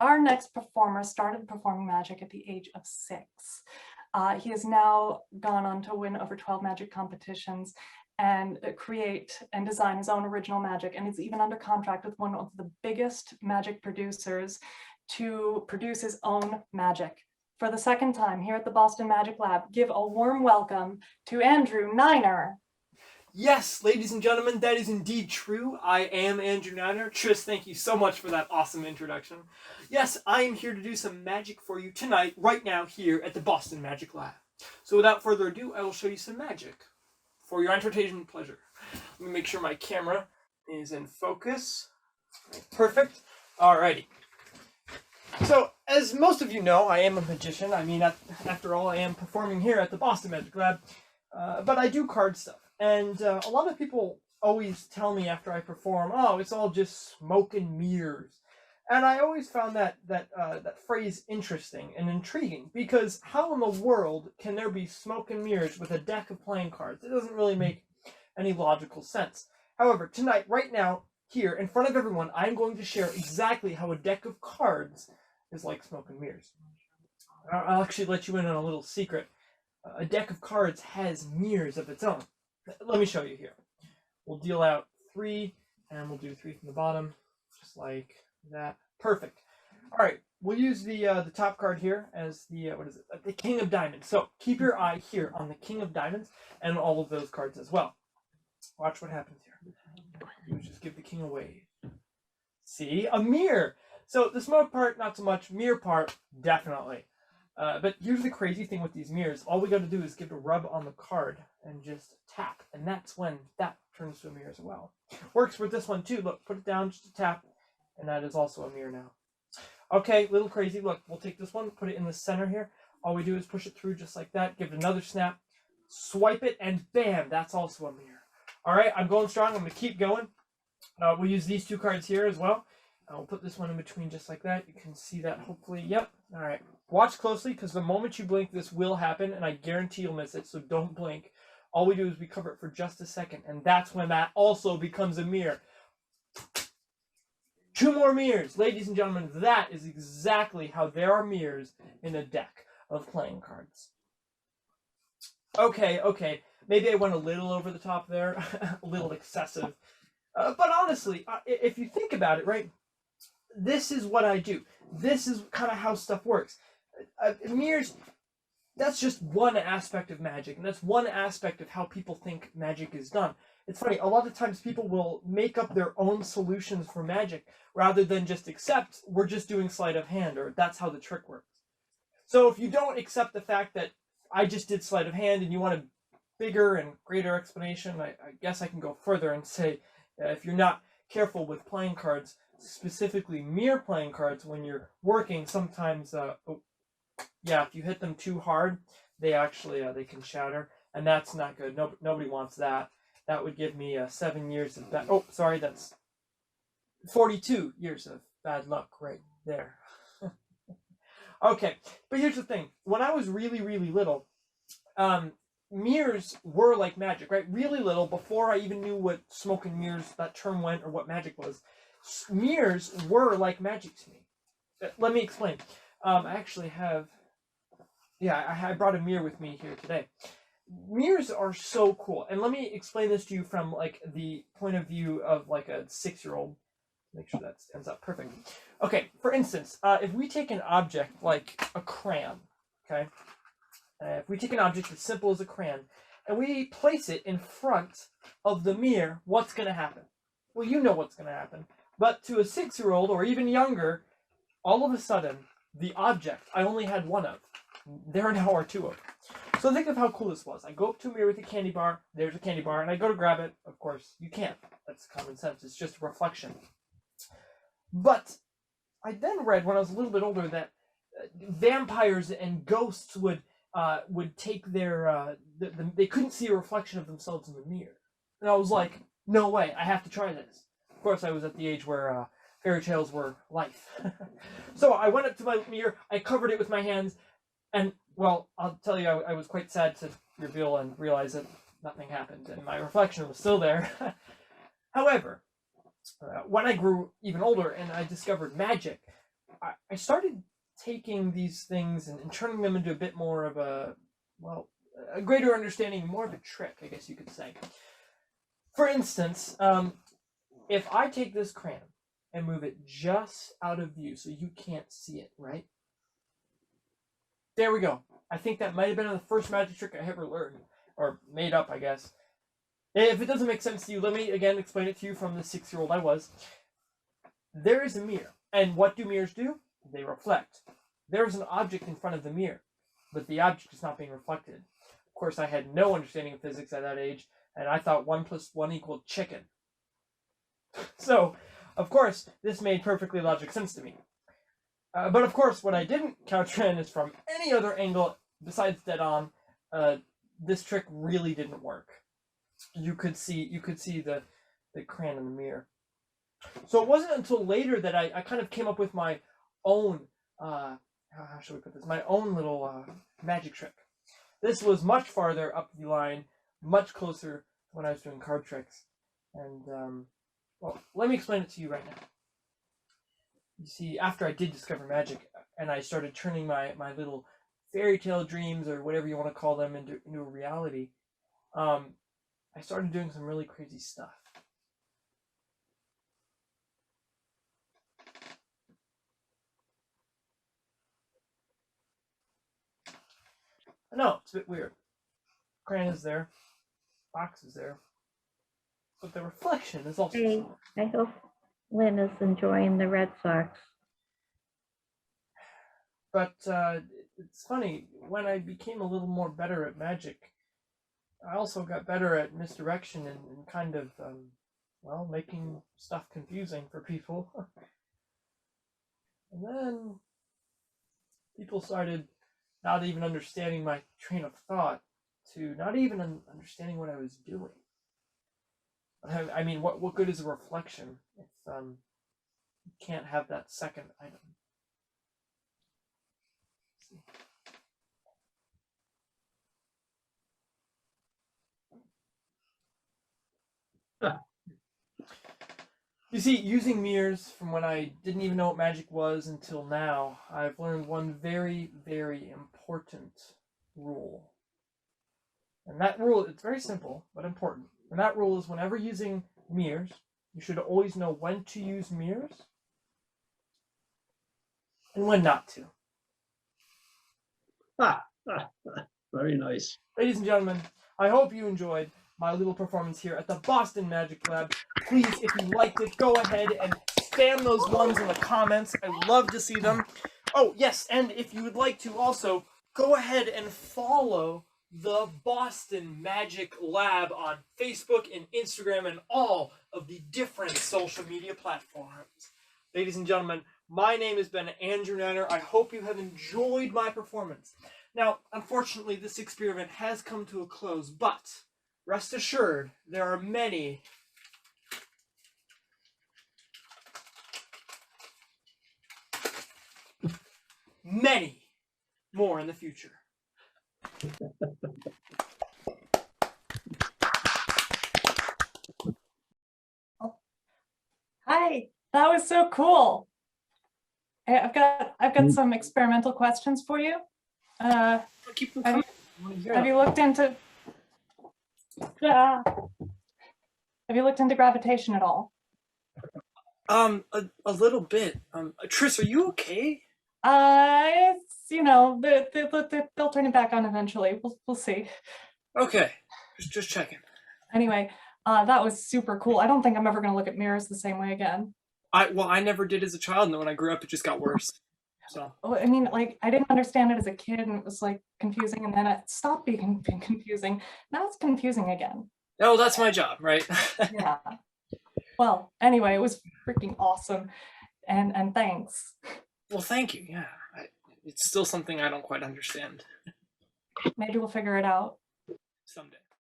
Our next performer started performing magic at the age of 6. He has now gone on to win over 12 magic competitions and create and design his own original magic. And he's even under contract with one of the biggest magic producers to produce his own magic. For the second time here at the Boston Magic Lab, give a warm welcome to Andrew Niner. Yes, ladies and gentlemen, that is indeed true. I am Andrew Niner. Tris, thank you so much for that awesome introduction. Yes, I am here to do some magic for you tonight, right now, here at the Boston Magic Lab. So without further ado, I will show you some magic for your entertainment pleasure. Let me make sure my camera is in focus. Perfect. Alrighty. So, as most of you know, I am a magician. I mean, after all, I am performing here at the Boston Magic Lab. But I do card stuff. And a lot of people always tell me after I perform, oh, it's all just smoke and mirrors. And I always found that phrase interesting and intriguing, because how in the world can there be smoke and mirrors with a deck of playing cards? It doesn't really make any logical sense. However, tonight, right now, here, in front of everyone, I'm going to share exactly how a deck of cards is like smoke and mirrors. I'll actually let you in on a little secret. A deck of cards has mirrors of its own. Let me show you here. We'll deal out 3, and we'll do 3 from the bottom, just like that. Perfect. All right, we'll use the top card here as the the King of Diamonds. So keep your eye here on the King of Diamonds and all of those cards as well. Watch what happens here. You just give the King away. See, a mirror. So the smoke part, not so much. Mirror part, definitely. But here's the crazy thing with these mirrors. All we got to do is give a rub on the card and just tap. And that's when that turns to a mirror as well. Works with this one too. Look, put it down, just a tap. And that is also a mirror now. Okay, little crazy. Look, we'll take this one, put it in the center here. All we do is push it through just like that. Give it another snap. Swipe it, and bam, that's also a mirror. All right, I'm going strong. I'm going to keep going. We'll use these 2 cards here as well. I'll put this one in between just like that. You can see that hopefully. Yep. All right. Watch closely, because the moment you blink, this will happen, and I guarantee you'll miss it, so don't blink. All we do is we cover it for just a second, and that's when that also becomes a mirror. 2 more mirrors. Ladies and gentlemen, that is exactly how there are mirrors in a deck of playing cards. Okay. Maybe I went a little over the top there, a little excessive. But honestly, if you think about it, right, this is what I do. This is kind of how stuff works. Mirrors, that's just one aspect of magic, and that's one aspect of how people think magic is done. It's funny, a lot of times people will make up their own solutions for magic rather than just accept we're just doing sleight of hand, or that's how the trick works. So if you don't accept the fact that I just did sleight of hand and you want a bigger and greater explanation, I guess I can go further and say if you're not careful with playing cards, specifically mirror playing cards, when you're working, sometimes if you hit them too hard, they actually they can shatter, and that's not good. Nobody wants that. That would give me 7 years of bad. Oh, sorry, that's 42 years of bad luck right there. Okay, but here's the thing. When I was really, really little, mirrors were like magic, right? Really little, before I even knew what smoke and mirrors, that term went, or what magic was. Mirrors were like magic to me. Let me explain. I actually have, I brought a mirror with me here today. Mirrors are so cool, and let me explain this to you from like the point of view of like a 6-year-old. Make sure that stands up perfect. Okay, for instance, if we take an object like a crayon, okay, if we take an object as simple as a crayon and we place it in front of the mirror, what's going to happen? Well, you know what's going to happen. But to a 6-year-old or even younger, all of a sudden, the object I only had one of, there now are 2 of. So think of how cool this was. I go up to a mirror with a candy bar, there's a candy bar, and I go to grab it. Of course, you can't. That's common sense. It's just a reflection. But I then read when I was a little bit older that vampires and ghosts would take their they couldn't see a reflection of themselves in the mirror, and I was like, no way, I have to try this. Of course, I was at the age where fairy tales were life. So I went up to my mirror, I covered it with my hands, and well, I'll tell you, I was quite sad to reveal and realize that nothing happened, and my reflection was still there. However, when I grew even older and I discovered magic, I started taking these things and turning them into a bit more of a, well, a greater understanding, more of a trick, I guess you could say. For instance, if I take this crayon and move it just out of view so you can't see it, right? There we go. I think that might have been the first magic trick I ever learned, or made up, I guess. If it doesn't make sense to you, let me again explain it to you from the 6-year-old I was. There is a mirror, and what do mirrors do? They reflect. There is an object in front of the mirror, but the object is not being reflected. Of course, I had no understanding of physics at that age, and I thought 1 + 1 equaled chicken. So, of course, this made perfectly logical sense to me. But of course, what I didn't counter in is from any other angle besides dead on. This trick really didn't work. You could see the crayon in the mirror. So it wasn't until later that I kind of came up with my own how should we put this? My own little magic trick. This was much farther up the line, much closer when I was doing card tricks. And well, let me explain it to you right now. You see, after I did discover magic, and I started turning my little fairy tale dreams, or whatever you want to call them, into a reality, I started doing some really crazy stuff. I know, it's a bit weird. Crayon is there, box is there, but the reflection is also Hey, I hope Lynn is enjoying the Red Sox. But it's funny, when I became a little more better at magic, I also got better at misdirection and kind of, well, making stuff confusing for people. And then people started not even understanding my train of thought, to not even understanding what I was doing. I mean, what good is a reflection if you can't have that second item? You see, using mirrors from when I didn't even know what magic was until now, I've learned one very, very important rule. And that rule, it's very simple, but important. And that rule is, whenever using mirrors, you should always know when to use mirrors and when not to. Very nice. Ladies and gentlemen, I hope you enjoyed my little performance here at the Boston Magic Lab. Please, if you liked it, go ahead and spam those ones in the comments. I love to see them. Oh, yes, and if you would like to also, go ahead and follow the Boston Magic Lab on Facebook and Instagram and all of the different social media platforms. Ladies and gentlemen, my name has been Andrew Nanner. I hope you have enjoyed my performance. Now, unfortunately, this experiment has come to a close, but rest assured, there are many more in the future. Hi, that was so cool. Hey, I've got some experimental questions for you. Keep them Have coming. you- I wanna hear Have them. you looked into gravitation at all? A little bit. Tris, are you okay? It's, you know, they'll turn it back on eventually. We'll see. Okay, just checking. Anyway, that was super cool. I don't think I'm ever gonna look at mirrors the same way again. I never did as a child, and then when I grew up, it just got worse. So I mean, like, I didn't understand it as a kid, and it was like confusing, and then it stopped being confusing. Now it's confusing again. oh, that's my job, right? Yeah. Well, anyway, it was freaking awesome, and thanks. Well, thank you. Yeah, it's still something I don't quite understand Maybe we'll figure it out. someday.